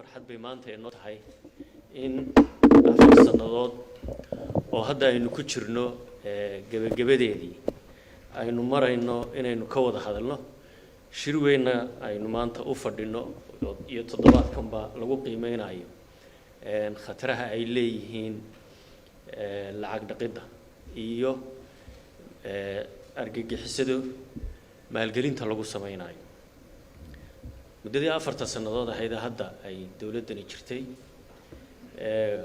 farxad bay maanta inoo tahay in afar sanadood oo hadda aynu ku jirno gabagabadeedii aynu marayno inaynu ka wada hadalno shir weynna aynu maanta u fadhino iyo toddobaadkanba lagu qiimeynayo khataraha ay leeyihiin lacag dhaqidda iyo argagixisada maalgelinta lagu sameynayo muddadii afarta sanadood ahayd hadda ay dawladdani jirtay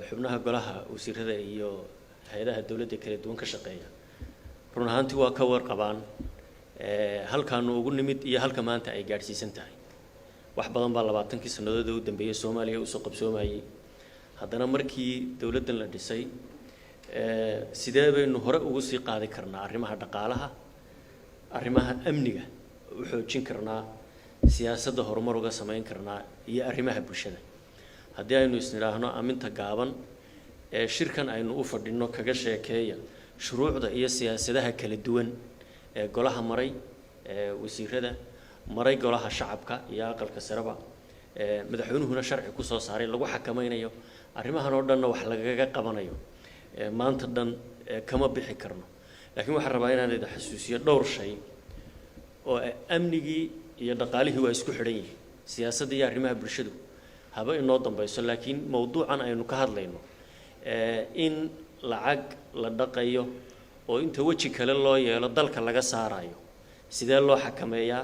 xubnaha golaha wasiirada iyo hay'adaha dawladda kala duwan ka shaqeeya run ahaantii waa ka warqabaan halkaan ugu nimid iyo halka maanta ay gaarsiisan tahay wax badan baa 20kii sanadood u dambeeyay Soomaaliya u soo qabsoomayay haddana markii dawladdan la dhisay sidee baynu hore ugu sii qaadi karnaa arrimaha dhaqaalaha arrimaha amniga u xoojin karnaa siyaasadda horumar uga sameyn karnaa iyo arrimaha bulshada haddii aynu isniraahno aminta gaaban shirkan aynu u fadhino kaga sheekeeya shuruucda iyo siyaasadaha kala duwan ee golaha maray wasiirada maray golaha shacabka iyo aqalka saraba madaxweynuhuna sharci ku soo saaray lagu xakameynayo arrimahan oo dhan wax lagaga qabanayo maanta dhan kama bixi karno laakiin waxaan rabaa inaan idin xasuusiyo dhowr shay oo amnigii iyo dhaqaalihii waa isku xidhan yihiin siyaasadda iyo arrimaha bulshadu haba inoo dambayso laakiin mawduucan aynu ka hadlayno in lacag la dhaqayo oo inta waji kale loo yeelo dalka laga saarayo sidee loo xakameeyaa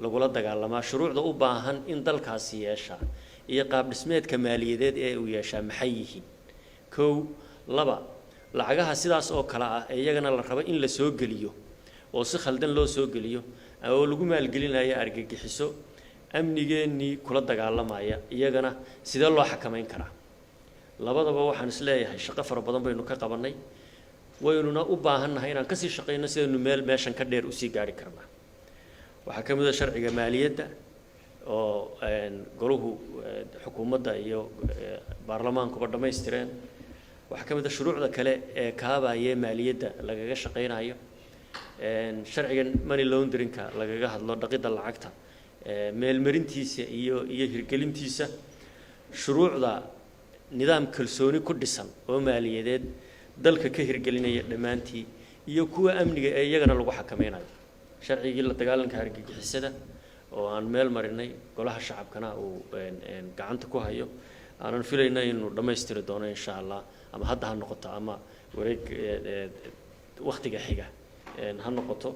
lagula dagaalamaa shuruucda u baahan in dalkaasi yeesha iyo qaab dhismeedka maaliyadeed ee uu yeeshaa maxay yihiin kow laba lacagaha sidaas oo kala ah iyagana la rabo in la soo geliyo oo si khaldan loo soo geliyo oo lagu maalgelinayo argagixiso amnigeennii kula dagaalamaya iyagana sidee loo xakameyn karaa labadaba waxaan is leeyahay shaqo fara badan baynu ka qabanay waynuna u baahannahay inaan ka sii shaqeyno sidaynu meeshan ka dheer u sii gaari karnaa waxaa ka mid ah sharciga maaliyadda oo goluhu xukuumadda iyo baarlamaankuba dhammaystireen waxaa ka mid ah shuruucda kale ee kaabaya maaliyadda lagaga shaqeynayo sharcigan money laundering-ka lagaga hadlo dhaqidda lacagta meelmarintiisa iyo hirgelintiisa shuruucda nidaam kalsooni ku dhisan oo maaliyadeed dalka ka hirgelinaya dhammaantii iyo kuwa amniga ee iyagana lagu xakameynayo sharcigii la dagaalanka argagixisada oo aan meel marinay golaha shacabkana uu gacanta ku hayo aanan filaynaa inuu dhammaystiri doono insha Allah ama hadda ha noqoto ama wareeg waqtiga xiga ha noqoto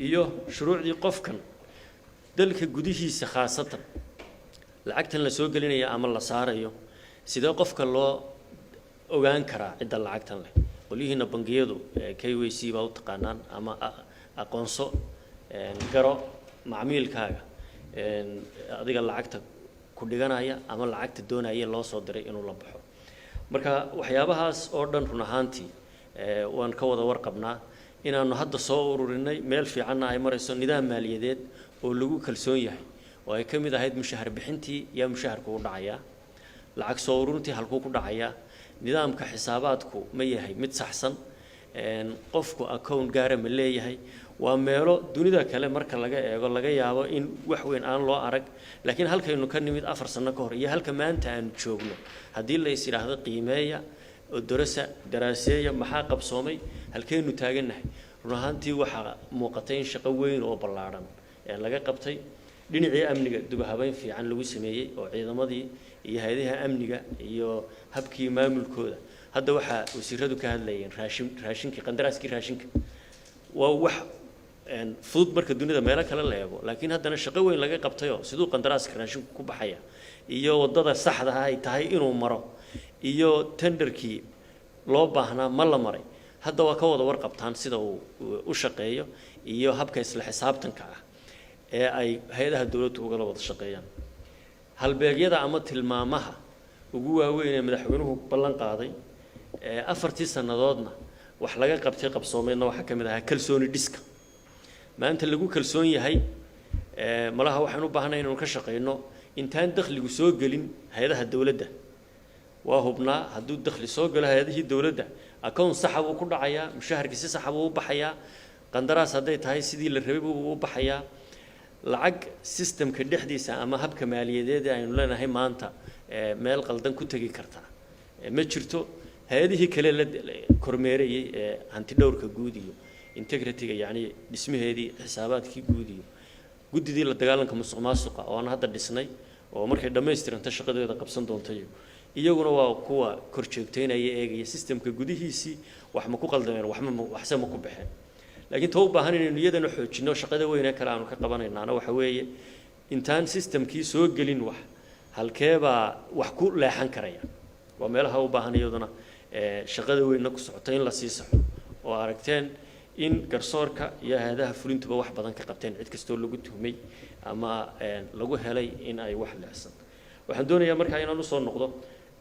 iyo shuruucdii qofkan dalka gudihiisa khaasatan lacagtan la soo gelinaya ama la saarayo sidee qofka loo ogaan karaa cidda lacagtan leh qolihiina bangiyadu KYC baa u taqaanaan ama aqoonso garo macmiilkaaga adiga lacagta ku dhiganaya ama lacagta doonaya loo soo diray inuu la baxo marka waxyaabahaas oo dhan run ahaantii waan ka wada warqabnaa inaanu hadda soo ururinay meel fiican ay marayso nidaam maaliyadeed oo lagu kalsoon yahay oo ay ka mid ahayd mushahar bixintii iyo mushaharku u dhacaya lacag soo ururintii halku ku dhacaya nidaamka xisaabaadku ma yahay mid saxsan qofku account gaar ah ma leeyahay waa meelo dunida kale marka laga eego laga yaabo in wax weyn aan loo arag laakiin halkaynu ka nimid 4 sano ka hor iyo halka maanta aan joogno hadii la is yiraahdo qiimeeya oo daraaseeya maxaa qabsoomay halkeenu taaganahay run ahaantii waxa muuqatay in shaqo weyn oo ballaaran ee laga qabtay dhinacii amniga dib habayn fiican lagu sameeyay oo ciidamadii iyo hay'adaha amniga iyo habkii maamulkooda hadda waxa wasiiradu ka hadlayeen raashinka qandaraaskii raashinka waa wax fudud marka dunida meel kale la eego laakiin haddana shaqo weyn laga qabtayo sidoo qandaraaska raashinku ku baxaya iyo wadada saxda ah ay tahay inuu maro iyo tenderkii loo baahnaa ma la maray hadda waa ka wada warqabtaan sida uu u shaqeeyo iyo habka isla xisaabtanka ah ee ay hay'adaha dawladdu uga wada shaqeeyaan halbeegyada ama tilmaamaha ugu waaweyn ee madaxweynuhu ballan qaaday afartii sanadoodna wax laga qabtay qabsoomeyna waxa ka mid ah kalsooni dhiska maanta lagu kalsoon yahay malaha waxaan u baahanahay inuu ka shaqeyno intaan dakhligu soo gelin hay'adaha dawladda waa hubnaa hadduu dakhli soo galo hay'adihii dawladda account sax ah uu ku dhacayaa mushaharkiisa sax ah uu baxayaa qandaraas haday tahay sidii la rabay uu baxayaa lacag systemka dhexdiisa ama habka maaliyadeed aynu leenahay maanta meel qaldan ku tagi kartaa ma jirto hay'adihii kale la kormeerayay hanti dhowrka guud iyo integrity-ga yani dhismaheedii xisaabaadkii guud iyo guddidii la dagaalanka musuqmaasuqa oo aan hadda dhisnay oo markay dhammaystiranta shaqadeeda qabsan doontayo iyaguna waa kuwa kor joogteynaya eegaya systemka gudihiisii wax ma ku qaldameen waxse ma ku baxeen laakiin taa u baahan inaynu iyadana xoojino shaqada weyn ee kale aanu ka qabanaynaana waxa weeye intaan systemkii soo gelin wax halkeebaa wax ku leexan karaya waa meelaha u baahan iyaduna shaqada weynna ku socota in la sii saxo oo aragteen in garsoorka iyo hay'adaha fulintuba wax badan ka qabteen cid kastoo lagu tuhmay ama lagu helay in ay wax leexsan waxaan doonayaa markaa inaan u soo noqdo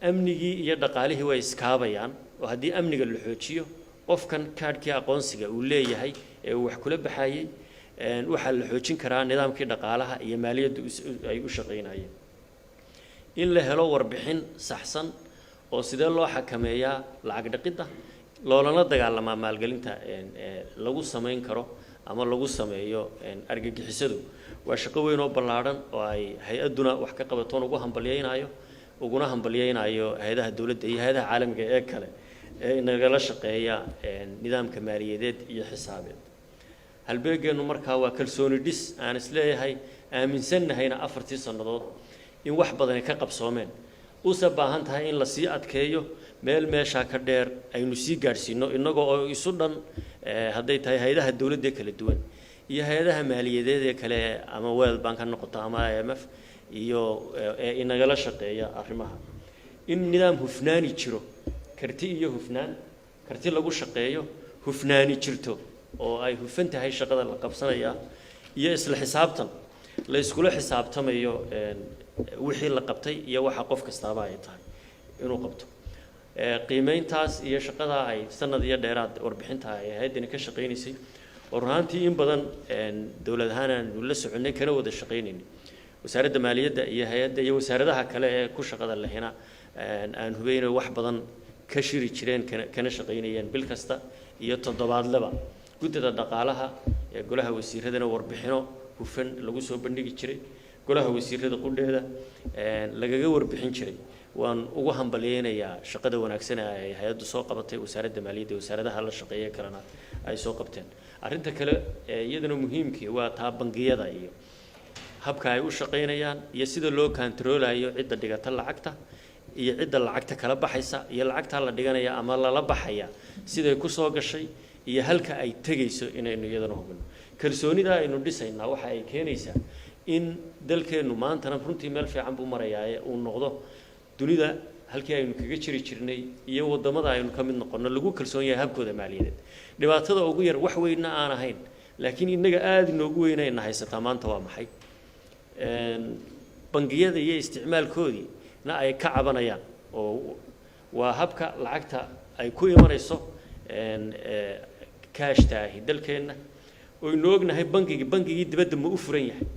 amnigii iyo dhaqaalihii way iskaabayaan oo haddii amniga la xoojiyo qofkan kaadhkii aqoonsiga uu leeyahay ee uu wax kula baxayay waxaa la xoojin karaa nidaamkii dhaqaalaha iyo maaliyadda ay u shaqaynayeen in la helo warbixin saxsan oo sidee loo xakameeyaa lacag dhaqidda loolana dagaalamaa maalgelinta lagu samayn karo ama lagu sameeyo argagixisadu waa shaqo weyn oo ballaadhan oo ay hay-aduna wax ka qabatoon uguna hambalyaynayo hay'adaha dawladda iyo hay'adaha caalamiga ee kale ee nagala shaqeeya nidaamka maaliyadeed iyo xisaabeed halbeegeenu markaa waa kalsooni dhis aan isleeyahay aaminsannahayna 4 sannadood in wax badan ka qabsoomeen usa baahan tahay in la sii adkeeyo meel meesha ka dheer aynu sii gaarsiino inagoo oo isu dhan hadday tahay hay'adaha dawladda kala duwan iyo hay'adaha maaliyadeed ee kale ama World Bank ha noqoto ama IMF iyo inagala shaqeeya arrimaha in nidaam hufnaani jiro karti iyo hufnaan karti lagu shaqeeyo hufnaani jirto oo ay hufan tahay shaqada la qabsanaya iyo isla xisaabtan la iskula xisaabtamayo wixii la qabtay iyo waxa qof kastaaba ay tahay inuu qabto qiimeyntaas iyo shaqada ay sanad iyo dheeraad warbixinta ay hay'adani ka shaqeynaysay oo runtii in badan dawlad ahaan aanu la soconay kana wada shaqeynayno wasaaradda maaliyadda iyo hay'adda iyo wasaaradaha kale ee ku shaqada lehna aan hubeyno wax badan ka shiri jireen kana shaqeynayeen bil kasta iyo toddobaadlaba guddida dhaqaalaha ee golaha wasiiradana warbixino hufan lagu soo bandhigi jiray golaha wasiirada qudheeda lagaga warbixin jiray waan ugu hambalyeeynaya shaqada wanaagsan ee hay'addu soo qabatay wasaaradda maaliyadda wasaaradaha la shaqeeya kalena ay soo qabteen arinta kale iyadana muhiimkii waa taa bangiyada iyo habka ay u shaqeynayaan iyo sida loo controlayo cidda dhigata lacagta iyo cidda lacagta kala baxaysa iyo lacagta la dhiganaya ama la baxaya sida ay ku soo gashay iyo halka ay tagayso inaynu iyadana hubino kalsoonida aynu dhisaynaa waxa ay keenaysaa in dalkeenu maantana runtii meel fiican buu marayaa uu noqdo dunida halkii aynu kaga jiri jirnay iyo wadamada aynu ka mid noqono lagu kalsoon yahay habkooda maaliyadeed dhibaatada ugu yar wax weynna aan ahayn laakiin inaga aad inoogu weynayna haysataa maanta waa maxay bangiyada iyo isticmaalkoodii na ay ka cabanayaan oo waa habka lacagta ay ku imanayso kaashtaahi dalkeena oo inoo ognahay bangigii dibadda ma u furan yahay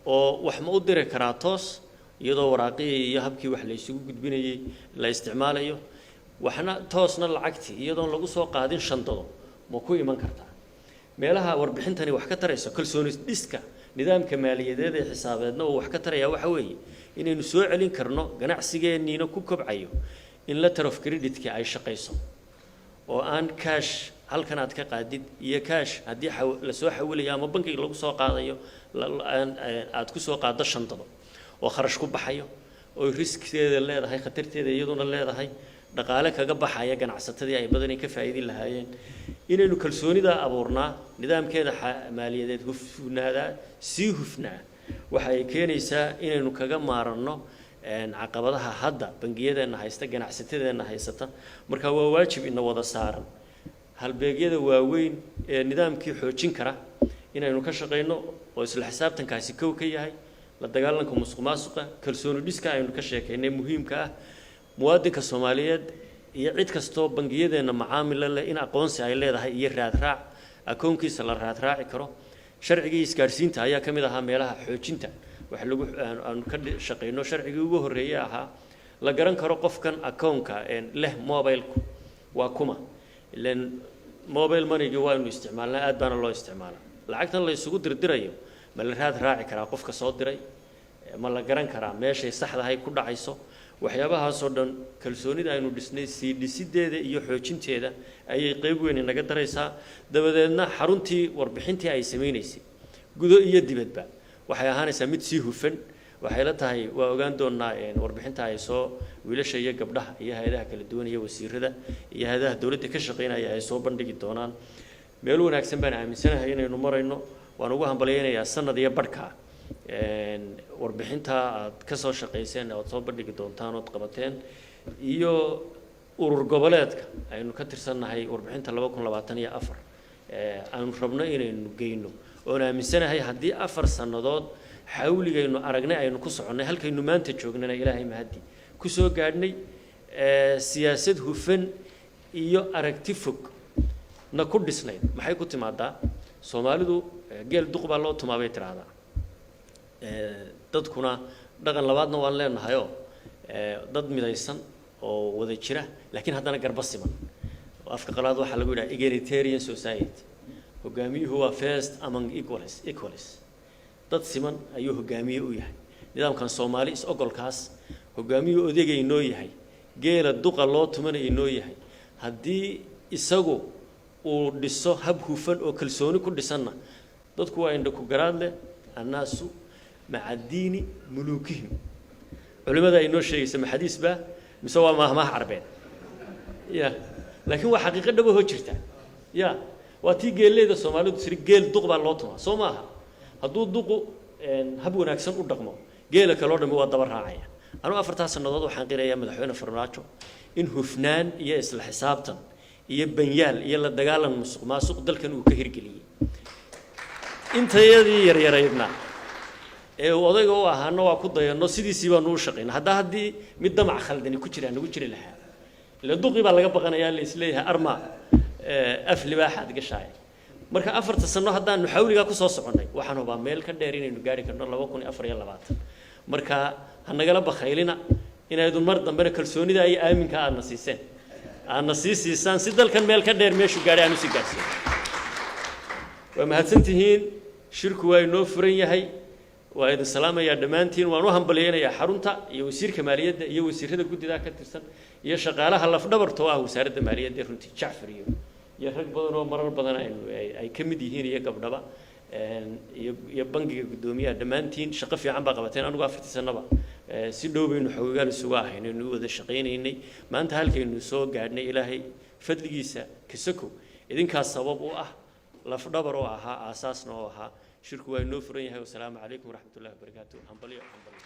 oo wax ma u diri karaa toos iyadoo waraaqii iyo habkii wax la isugu gudbinayay la isticmaalayo waxna toosna lacagtii iyadoon lagu soo qaadin shandado ma ku iman kartaa meelaha warbixintani wax ka tarayso kalsooni dhiska nidaamka maaliyadeed ee xisaabeedna oo wax ka taraya waxa weeye inaynu soo celin karno ganacsigeennina ku kobcayo in letter of credit-ka ay shaqayso oo aan cash halkan aad ka qaadid iyo cash haddii la soo xawilaya ama bankiga lagu soo qaadayo aad ku soo qaado shandado oo kharash ku baxayo oo riskteeda leedahay khatarteeda iyaduna leedahay dhaqaale kaga baxaya ganacsatadii ay badan ka faa'iidi lahaayeen inaynu kalsoonida abuurnaa nidaamkeeda maaliyadeed hufnaada si hufnaa waxa ay keenaysaa inaynu kaga maaranno caqabadaha hadda bangiyadeena haysta ganacsatadeena haysata marka waa waajib in wada saaran halbeegyada waaweyn ee nidaamkii xoojin kara inaynu ka shaqeyno oo isla xisaabtankaasi kow ka yahay la dagaalanka musuqmaasuqa kalsooni dhiska aynu ka sheekaynay muhiimka ah muwaadinka Soomaaliyeed iyo cid kasto bangiyadeena macaamil leh in aqoonsi ay leedahay iyo raad raac akoonkiisa la raad raaci karo sharciga isgaarsiinta ayaa kamid ahaa meelaha xoojinta wax lagu aan ka shaqeyno sharciga ugu horeeyay ahaa la garan karo qofkan akoonka leh mobile waa kuma ilaan mobile money waa inuu isticmaalnaa aad baana loo isticmaalaa lacagtan la isugu dirdirayo ma la raad raaci karaa qofka soo diray ma la garan karaa meeshay saxdahay ku dhacayso waxyaabahaasoo dhan kalsoonida aynu dhisnay sii dhisideeda iyo xoojinteeda ayay qayb weyn naga daraysaa dabadeedna xaruntii warbixintii ay sameeynaysa gudo iyo dibadba waxay ahaanaysaa mid sii hufan waxay la tahay waa ogaan doonaa warbixinta ay soo wiilasha iyo gabdhaha iyo hay'adaha kala duwan iyo wasiirada iyo hay'adaha dawladda ka shaqeynaya ay soo bandhigi doonaan meel wanaagsan baan aaminsanahay inaynu marayno waan ugu hambaleynayaa sanad iyo badhka warbixinta aad ka soo shaqeyseen oo soo bandhigi doontaan oo qabateen iyo urur goboleedka aynu ka tirsannahay warbixinta 2024 aanu rabno inaynu geyno oo aaminsanahay haddii 4 sanadood xawligaynu aragnay aynu ku soconay halkaynu maanta joognana ilaahay mahadi ku soo gaadhnay siyaasad hufan iyo aragti fog na ku dhisnayd maxay ku timaadaa Soomaalidu geel duq baa loo tumaabay tiraahdaa dadkuna dhaqan labaadna waan leenahay oo dad midaysan oo wada jira laakiin haddana garba siman afka qalaad waxa lagu yiraahdaa egalitarian society hogaamiyuhu waa first among equals dad siman ayuu hogaamiye u yahay nidaamkan Soomaali is ogolkaas hogaamiyuhu odaygay noo yahay geela duqa loo tumanay noo yahay haddii isagu uu dhiso hab hufan oo kalsooni ku dhisanna dadku waa indha ku garaad leh annaasu maca diini mulukihim culimada ay noo sheegaysa xadiis ba mise waa mahmaah carbeed ya laakiin waa xaqiiqo dhab oo jirta ya waa tii geeleeda Soomaalidu sir geel duq baa loo tumaa soo maaha hadduu duqu hab wanaagsan u dhaqmo geela kale oo dhan waa daba raacaya anu 4 sanadood waxaan qirayaa madaxweyne Farmaajo in hufnaan iyo isla xisaabtan iyo banyaal iyo la dagaalan musuqmaasuq dalkan uu ka hirgeliyay intayadii yaryaraydna ee odayga oo ahaana waa ku dayano sidiisii baan u shaqeynaa haddii mid damac khaldani ku jiraan ugu jiri lahaa la duqi baa laga baqanayaa la isleeyahay arma af libaaxad gashay marka 4 sano haddaan xawliga ku soo soconay waxaan hubaa meel ka dheer inaynu gaari karno 2024 marka hanagala bakhaylina inaydu mar dambe kalsoonida ay aaminka aadna siiseen aadna siisaan si dalkan meel ka dheer meeshu gaari aanu si gaarsiin waa mahadsantihiin shirku waa inoo furan yahay waa idin salaamaya dhamaantiin waan u hambalyeeynaa xarunta iyo wasiirka maaliyadda iyo wasiirada guddida ka tirsan iyo shaqaalaha lafdhabarta oo ah wasaaradda maaliyadda runtii Jaafar iyo rag badan oo marar badan ay ka mid yihiin iyo gabdhaba iyo bangiga gudoomiyaha dhamaantiin shaqo fiican baa qabateen anigu 4 sanaba si dhow baynu xoogaal isugu ahaynaynu wada shaqeynaynay maanta halkaynu soo gaadhnay ilaahay fadligiisa kasako idinkaas sabab u ah lafdhabar oo ahaa aasaasna oo ahaa shirku waa inoo furan yahay wassalaamu calaykum waraxmatullaahi wabarakaatuh